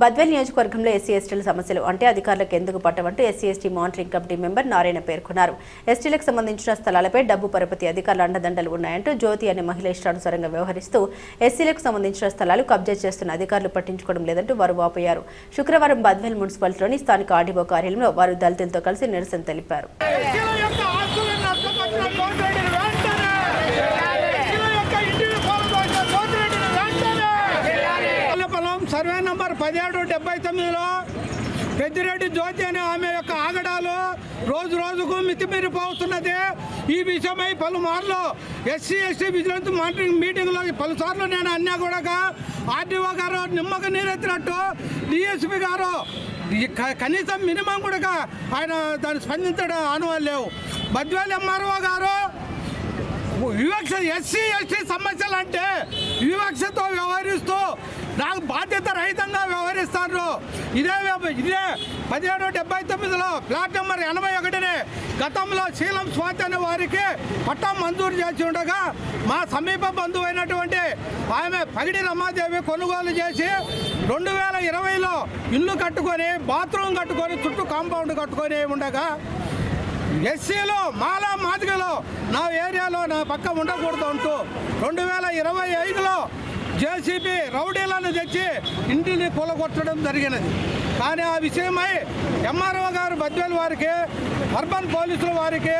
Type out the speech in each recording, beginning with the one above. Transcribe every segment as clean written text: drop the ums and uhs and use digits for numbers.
బద్వేల్ నియోజకవర్గంలో ఎస్సీ ఎస్టీల సమస్యలు అంటే అధికారులకు ఎందుకు పట్టవంటూ SC ST monitoring committee member Narayana పేర్కొన్నారు. ఎస్టీలకు సంబంధించిన స్థలాలపై డబ్బు పరపతి అధికారుల అండదండలు ఉన్నాయంటూ జ్యోతి అనే మహిళ ఇష్టానుసారంగా వ్యవహరిస్తూ ఎస్సీలకు సంబంధించిన స్థలాలు కబ్జా చేస్తున్న అధికారులు పట్టించుకోవడం లేదంటూ వారు వాపోయారు. శుక్రవారం బద్వేల్ మున్సిపాలిటీలోని స్థానిక ఆర్డీఓ కార్యాలయంలో వారు దళితులతో కలిసి నిరసన తెలిపారు. సర్వే నంబర్ 1779లో పెద్దిరెడ్డి జ్యోతి అనే ఆమె యొక్క ఆగడాలు రోజు రోజుకు మితిమీరిపోతున్నది. ఈ విషయమై పలుమార్లు ఎస్సీ ఎస్టీ విజిలెన్స్ మానిటరింగ్ మీటింగ్లో పలుసార్లు నేను అన్నా కూడా ఆర్డీఓ గారు నిమ్మక నీరెత్తినట్టు డిఎస్పీ గారు కనీసం మినిమం కూడా ఆయన దాన్ని స్పందించడం ఆనవాళ్ళు లేవు. బద్వేల్ ఎంఆర్ఓ గారు వివక్ష ఎస్సీ ఎస్టీ సమస్యలు అంటే వివక్షతో వ్యవహరిస్తూ నాకు బాధ్యత రహితంగా వ్యవహరిస్తారు. ఇదే 1779లో ప్లాట్ నెంబర్ 81ని గతంలో శీలం స్వాతి అనే వారికి పట్టా మంజూరు చేసి ఉండగా మా సమీప బంధువు అయినటువంటి ఆమె పగిడి రమాదేవి కొనుగోలు చేసి 2020లో ఇల్లు కట్టుకొని బాత్రూమ్ కట్టుకొని చుట్టూ కాంపౌండ్ కట్టుకొని ఉండగా ఎస్సీలో మాలా మాదిగలో నా ఏరియాలో నా పక్క ఉండకూడదు అంటూ 2025లో జేసీబీ రౌడీలను తెచ్చి ఇంటిని కూలగొట్టడం జరిగినది. కానీ ఆ విషయమై ఎంఆర్ఓ గారు బద్వేల్ వారికి అర్బన్ పోలీసుల వారికి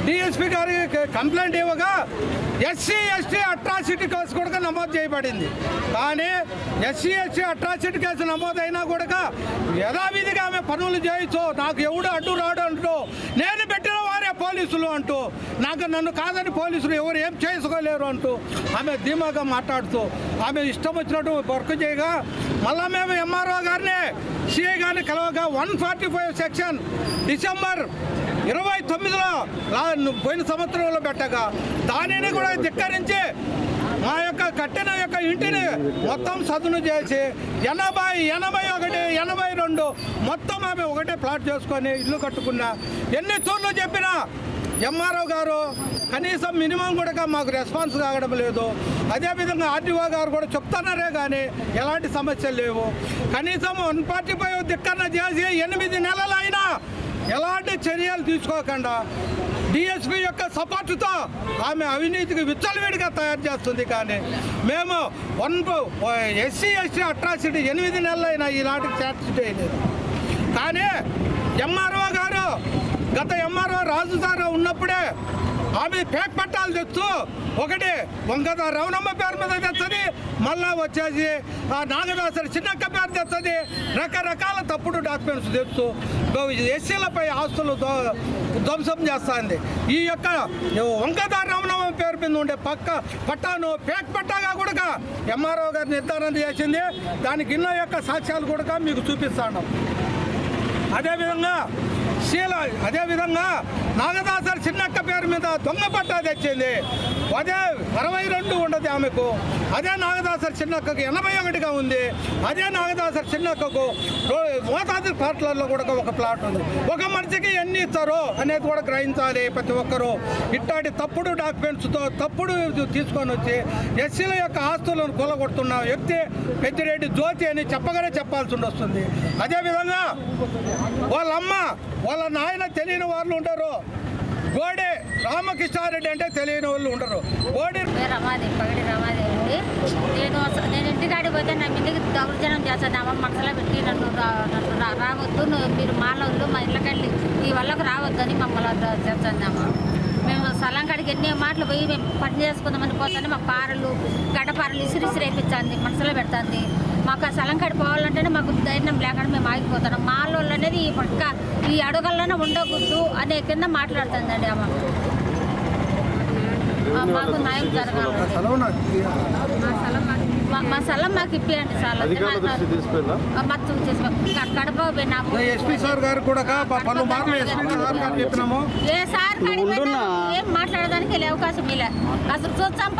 డిఎస్పీ గారికి కంప్లైంట్ ఇవ్వగా ఎస్సీ ఎస్టీ అట్రాసిటీ కేసు కూడా నమోదు చేయబడింది. కానీ ఎస్సీ ఎస్టీ అట్రాసిటీ కేసు నమోదైనా కూడా యథావిధిగా ఆమె పనులు చేయొచ్చు, నాకు ఎవడు అడ్డు రాడు అంటూ నేను పెట్టిన వారే పోలీసులు అంటూ నన్ను కాదని పోలీసులు ఎవరు ఏం చేసుకోలేరు అంటూ ఆమె ధీమాగా మాట్లాడుతూ ఆమె ఇష్టం వచ్చినట్టు వర్క్ చేయగా మళ్ళా మేము ఎంఆర్ఓ గారిని సిఐ గారిని కలవగా 145 సెక్షన్ డిసెంబర్ 29లో పోయిన సంవత్సరంలో పెట్టగా దానిని కూడా ధిక్కరించి మా యొక్క కట్టిన యొక్క ఇంటిని మొత్తం సదును చేసి 80, 81, 82 మొత్తం ఆమె ఒకటే ప్లాట్ చేసుకొని ఇల్లు కట్టుకున్నా. ఎన్ని తూర్లు చెప్పినా ఎంఆర్ఓ గారు కనీసం మినిమం కూడా మాకు రెస్పాన్స్ కావడం లేదు. అదేవిధంగా ఆర్డీఓ గారు కూడా చెప్తున్నారే కానీ ఎలాంటి సమస్యలు లేవు. కనీసం 145 ధిక్కరణ చేసి 8 నెలలైనా ఎలాంటి చర్యలు తీసుకోకుండా డిఎస్పీ యొక్క సపోర్టుతో ఆమె అవినీతికి విచ్చలవిడిగా తయారు చేస్తుంది. కానీ మేము ఎస్సీ ఎస్టీ అట్రాసిటీ 8 నెలలైనా ఈనాటికి ఛార్జ్షీట్ అయ్యలేదు. కానీ ఎంఆర్ఓ గారు గత ఎంఆర్ఓ రాజు సార్ ఉన్నప్పుడే ఆమె పేక్ పట్టాలు తెచ్చు ఒకటి వంగద రవణమ్మ పేరు మీద తెస్తుంది, మళ్ళా వచ్చేసి నాగదాసరి చిన్నక్క పేరు తెస్తుంది, రకరకాల తప్పుడు డాక్యుమెంట్స్ తెచ్చు ఎస్సీలపై ఆస్తులు ధ్వంసం చేస్తుంది. ఈ యొక్క వంగద రవణమ్మ పేరు మీద ఉండే పట్టాను పేక్ పట్టాగా కూడా ఎంఆర్ఓ గారు నిర్ధారణ చేసింది. దానికి ఇన్నో యొక్క సాక్ష్యాలు కూడా మీకు చూపిస్తాను. అదేవిధంగా నాగదాసరి చిన్నక్క పేరు మీద దొంగ పట్టా తెచ్చింది. అదే 62 ఉండదు ఆమెకు. అదే నాగదాసరి చిన్నక్కకు 81గా ఉంది. అదే నాగదాసరి చిన్నక్కకు మోతాది ప్లాట్లలో కూడా ఒక ప్లాట్ ఉంది. ఒక మనిషికి ఎన్ని ఇస్తారో అనేది కూడా గ్రహించాలి ప్రతి ఒక్కరూ. ఇట్లాంటి తప్పుడు డాక్యుమెంట్స్తో తప్పుడు తీసుకొని వచ్చి ఎస్సీల యొక్క ఆస్తులను కూలగొడుతున్న వ్యక్తి పెద్దిరెడ్డి జ్యోతి అని చెప్పగానే చెప్పాల్సి వస్తుంది. అదేవిధంగా వాళ్ళమ్మ వాళ్ళ నాయన తెలియని వాళ్ళు ఉంటారు. గోడి రామకృష్ణారెడ్డి అంటే తెలియని వాళ్ళు ఉండరు. గోడి పగిడి రమాదేవి అండి. నేను ఇంటికాడికి పోతే నా ఇంటికి దౌర్జన్యం చేస్తాను. మనసులో పెట్టి నన్ను రావద్దు, మీరు మానవులు మా ఇళ్ళకెళ్ళి ఈ వల్లకు రావద్దు అని మమ్మల్ని చేస్తాము. మేము స్థలం కాడికి ఎన్ని మాటలు పోయి మేము పని చేసుకుందామని పోతానే మా పారలు గడ్డపారలు ఇసిరిసిరి వేయించింది, మనసులో పెడుతుంది. మాకు ఆ స్థలం కాడికి పోవాలంటేనే మాకు ధైర్యం లేకుండా మేము ఆగిపోతున్నాం. మాలోళ్ళు అనేది ఈ పక్క ఈ అడుగుల్లోనే ఉండకూడదు అనే కింద మాట్లాడుతుందండి ఆమె. మాకు న్యాయం జరగాలి. మా స్థలం మాకు ఇప్పియండి సార్. కడప ఏ సార్ ఏం మాట్లాడడానికి అవకాశం ఇలా అసలు చూచాం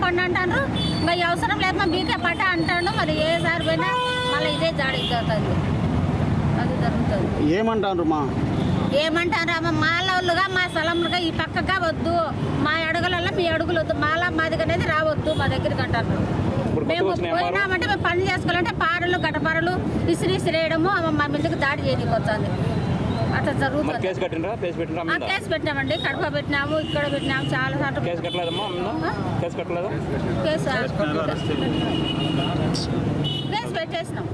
పండి అంటారు. మరి అవసరం లేదు మీకే పట్ట అంటాడు. మరి ఏ సార్ పోయినా మళ్ళీ ఇదే జాడి జరుగుతుంది. అది జరుగుతుంది. ఏమంటారు ఏమంటారా మాలోళ్ళుగా మా స్థలంగా ఈ పక్కగా వద్దు, మా అడుగులలో మీ అడుగులు వద్దు మాదిగ అనేది రావద్దు మా దగ్గరికి అంటారు. మేము పోయినామంటే మేము పని చేసుకోవాలంటే పారలు గడ్డపారలు ఇసిరేయడము మా మీదకి దాడి చేయడానికి వస్తుంది. అట్లా జరుగుతుంది. కేసు పెట్టినామండి, కడప పెట్టినాము, ఇక్కడ పెట్టినాము, చాలా సార్లు కేసు పెట్టేసినాం.